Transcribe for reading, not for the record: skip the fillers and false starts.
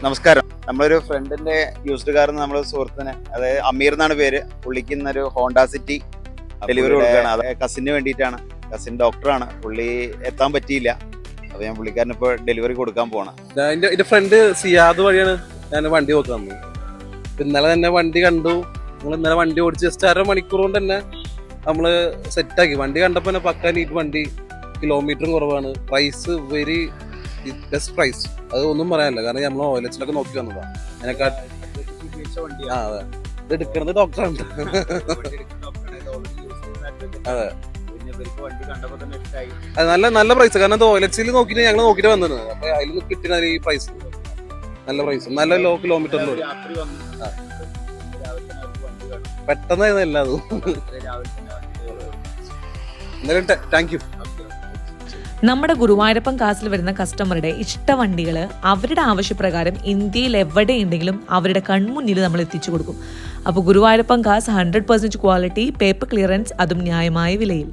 നമസ്കാരം. നമ്മളൊരു ഫ്രണ്ടിന്റെ യൂസ്ഡ് കാർ നമ്മൾ സുഹൃത്തിന്, അതായത് അമീർ എന്നാണ് പേര്, പുള്ളിക്ക് ഇന്നൊരു ഹോണ്ട സിറ്റി ഡെലിവറി കൊടുക്കുകയാണ്. അത് കസിന് വേണ്ടിയിട്ടാണ്. കസിൻ ഡോക്ടറാണ്, പുള്ളി എത്താൻ പറ്റിയില്ല. അപ്പൊ ഞാൻ പുള്ളിക്കാരന് ഇപ്പോൾ ഡെലിവറി കൊടുക്കാൻ പോകണം. എന്റെ ഫ്രണ്ട് സിയാദ് വഴിയാണ് ഞാൻ വണ്ടി നോക്കാൻ വന്നത്. ഇന്നലെ തന്നെ വണ്ടി കണ്ടു. നമ്മൾ ഇന്നലെ വണ്ടി ഓടിച്ച് ജസ്റ്റ് 1/2 മണിക്കൂർ കൊണ്ട് തന്നെ നമ്മള് സെറ്റാക്കി. വണ്ടി കണ്ടപ്പോ തന്നെ പക്ക നീറ്റ് വണ്ടി, കിലോമീറ്ററും കുറവാണ്, പ്രൈസ് വെരി ബെസ്റ്റ് പ്രൈസ്. അത് ഒന്നും പറയാനില്ല, കാരണം നമ്മൾ ഓയിലച്ചിലൊക്കെ നോക്കി വന്നതാണ്. അതിനെക്കാട്ട് അതെ, ഇത് എടുക്കുന്നത് ഡോക്ടറാണ്. അതെ, അത് നല്ല പ്രൈസ്. കാരണം ഓയിലച്ചിൽ നോക്കിയിട്ട് ഞങ്ങൾ നോക്കിയിട്ട് വന്നത്. അപ്പൊ അതിൽ കിട്ടിയ ഈ പ്രൈസ് നല്ല പ്രൈസ്, നല്ല ലോ കിലോമീറ്ററിലും പെട്ടെന്നായിരുന്നു എല്ലാതും. എന്തായാലും താങ്ക് യു. നമ്മുടെ ഗുരുവായൂരപ്പൻ കാസിൽ വരുന്ന കസ്റ്റമറുടെ ഇഷ്ട വണ്ടികൾ അവരുടെ ആവശ്യപ്രകാരം ഇന്ത്യയിൽ എവിടെയുണ്ടെങ്കിലും അവരുടെ കൺമുന്നിൽ നമ്മൾ എത്തിച്ചു കൊടുക്കും. അപ്പോൾ ഗുരുവായൂരപ്പൻ കാസ് 100% ക്വാളിറ്റി, പേപ്പർ ക്ലിയറൻസ്, അതും ന്യായമായ വിലയിൽ.